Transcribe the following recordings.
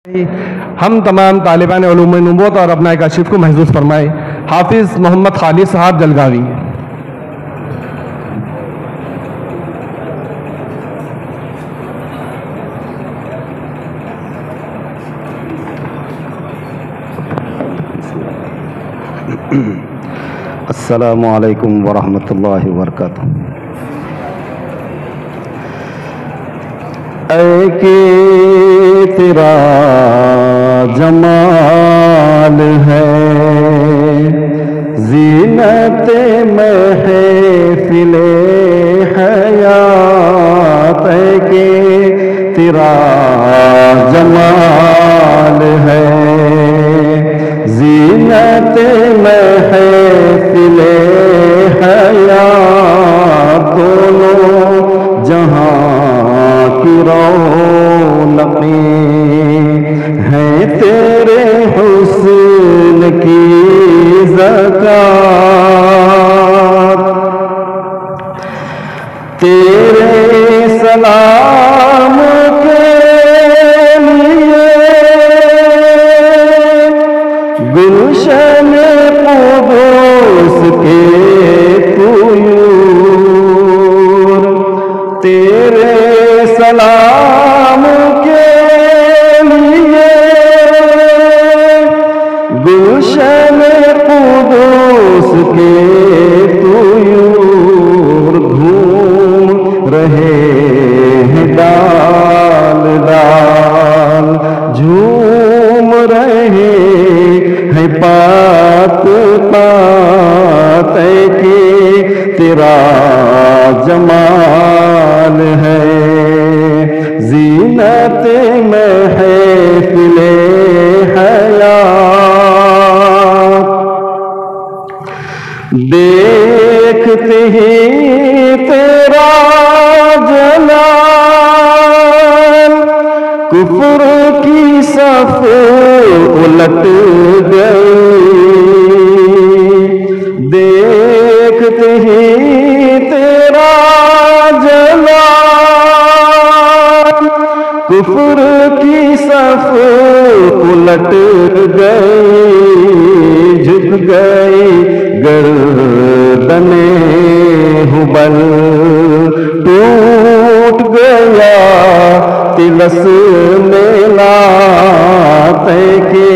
ہم تمام طالبان علوم نبوت اور ابنائے کاشف کو محظوظ فرمائے. حافظ محمد خالد صاحب جلگاوی. السلام علیکم ورحمۃ اللہ وبرکاتہ. اے کہ تیرا جمال ہے زینت محفل حیات، اے کہ تیرا جمال ہے زینت محفل حیات، دونوں جہاں کی رونقیں ہیں تیرے حسن کی زکات، تیرے سلام کے لیے گلشن قدوس کے طیور، تیرے سلام کے لیے گلشن قدوس کے طیور گھوم رہے ہیں ڈال ڈال، جھوم رہے ہیں پات پات، اے کہ تیرا جمال ہے زینت محفل حیات، دیکھتے ہی تیرا جلال کفر کی صف الٹ گئی، دیکھتے ہی تیرا جلال کفر کی صف الٹ گئی، جھک گئی گردن ہبل، ٹوٹ گیا طلسم لات، اے کہ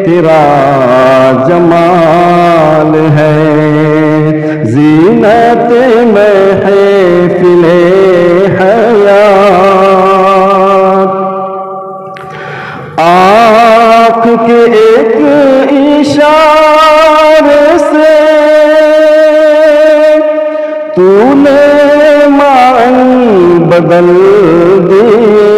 تیرا جمال ہے زینت محفل حیات، آنکھ کے ایک اشارے سے تو نے معنی بدل دیے،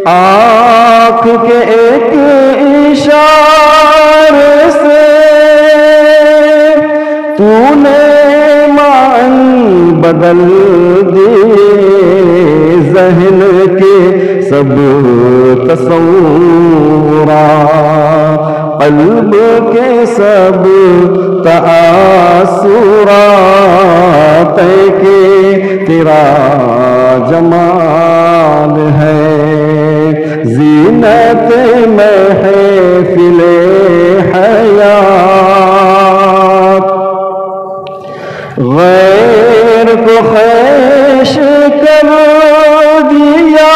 آنکھ کے ایک اشارے سے تو نے معنی بدل دیے، ذہن کے سب تصورات قلب کے سب تاثرات، اے کہ تیرا جمال ہے زینت محفل حیات، غیر کو خیش کر دیا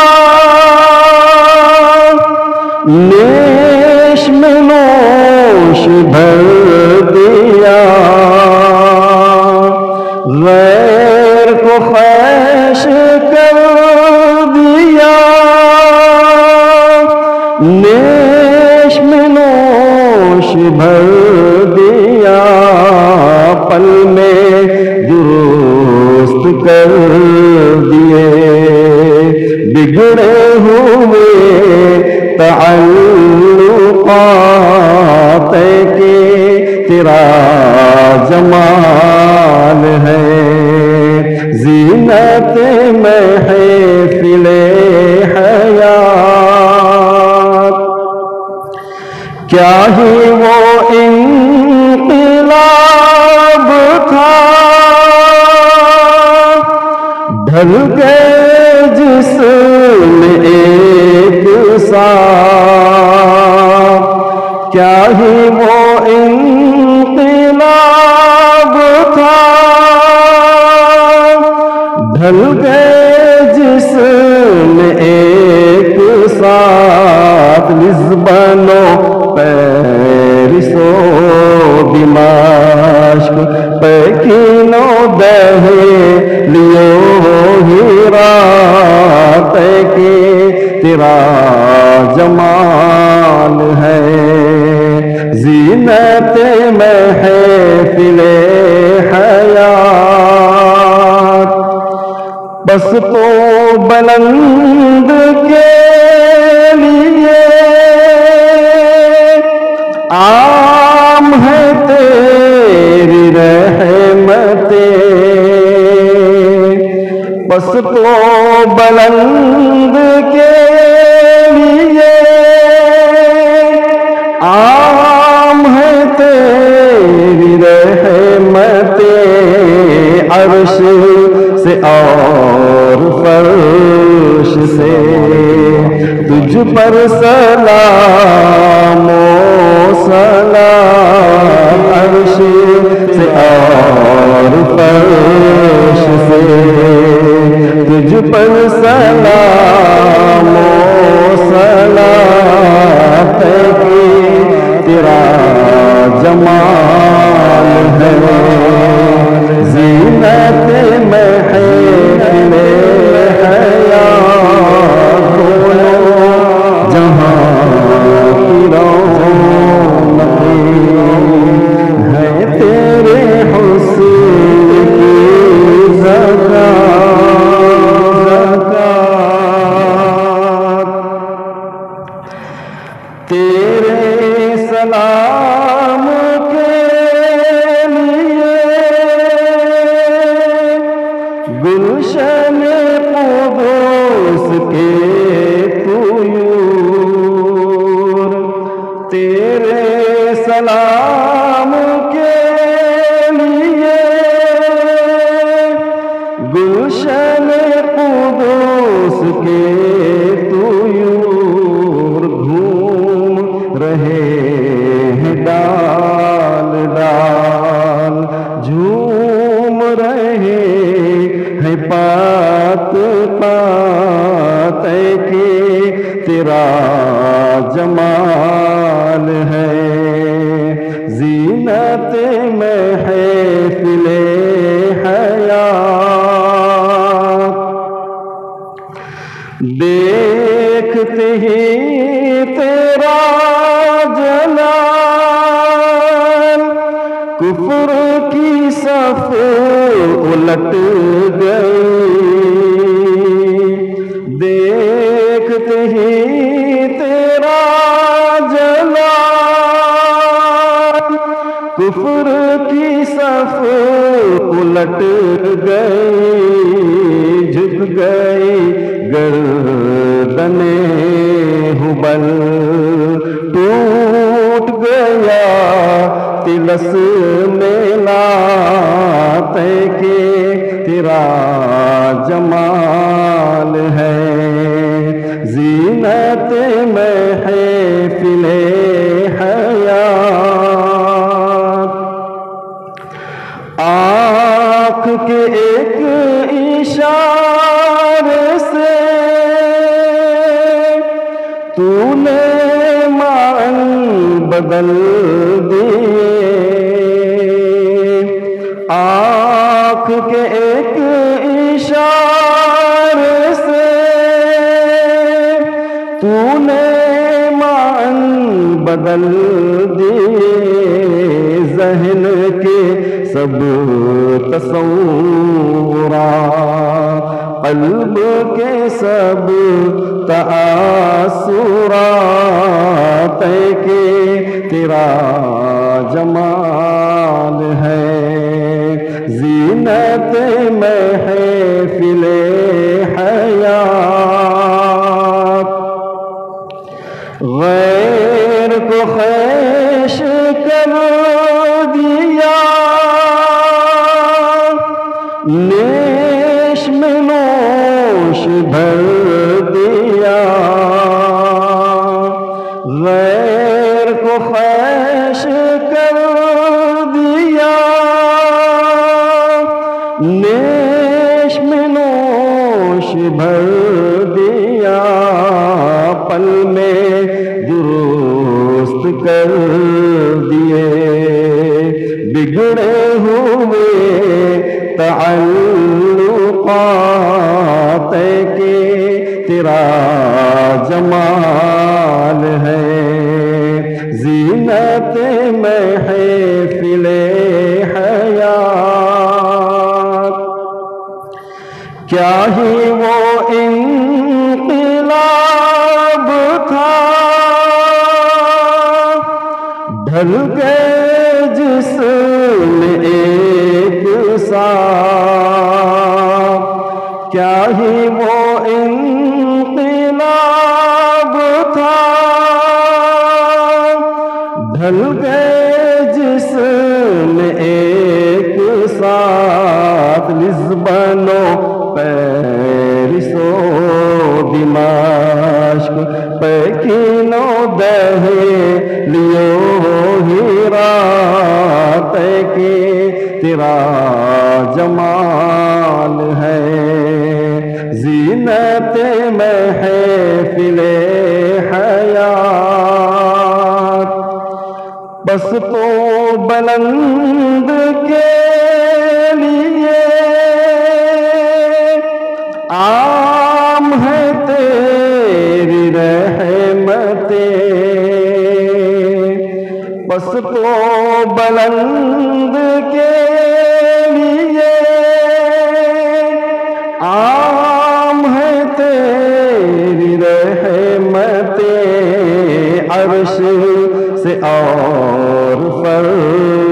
نیش میں نوش بھر دیا، غیر کو خیش کر دیا نیش میں نوش بھر دیا، پل میں درست کر دیے بگڑے ہوئے تعلقات، اے کہ تیرا جمال ہے زینت محفل حیات، کیا ہی وہ انقلاب تھا ڈھل گئے جس میں ایک ساتھ کیا ہی وہ انقلاب تھا ڈھل گئے جس میں ایک ساتھ لزبن و پیرس و دمشق پیکین و دہلیو ہیرات کے تیرا جمال ہے زینت محفل حیات بس تو بلند کے لیے عام ہے تیری رحمتیں بس تو بلند کے لیے عام ہے تیری رحمتیں عرش سے اور فرش سے تجھ پر سلام و سلام عرش سے اور فرش سے تجھ پر سلام و سلام تیرا جمال ہے زینت محفل حیات دونوں جہاں کی رونقیں ہے تیرے حسن کی زکات تیرے سلام کے لیے گلشن قدس کے طیور تیرے سلام کے لیے گلشن قدس کے طیور گھوم رہے ہیں ڈال ڈال جھوم رہے ہیں پات پات کے تیرا جمال ہے زینت محفل حیات دیکھتے ہی تیرا جلال کفر کی صف الٹ گئی دیکھتے ہی تیرا جلال کفر کی صف الٹ گئی جھک گئی گردن ہبل ٹوٹ گیا تلس میلات کے تیرا جمال ہے زینت محفل حیات آنکھ کے ایک اشارے سے تو نے مان بدل دیے آنکھ کے ایک اشارے سے تو نے مان بدل دیے ذہن کے سب تصورات قلب کے سب تاثرات کے تیرا جمال ہے زینت محفل حیات غیر کو خیش کر دیا نیش میں نوش بھر دیا بھر دیا، پل میں درست کر دیے، بگڑے ہوئے تعلقات کے تیرا جمال ہے، زینت محفل حیات۔ کیا ہی وہ انقلاب تھا، ڈھل گئے جس میں ایک ساتھ، کیا ہی وہ انقلاب تھا، ڈھل گئے جس میں ایک ساتھ، لزبن و پیرس و دمشق، پیکین و دہلیو ہیرات کے تیرا جمال ہے، زینت محفل حیات۔ بس تو بلند کے لیے عام ہے تیری رحمتیں، بس تو بلند کے لیے عام ہے تیری رحمتیں، عرش سے اور فرش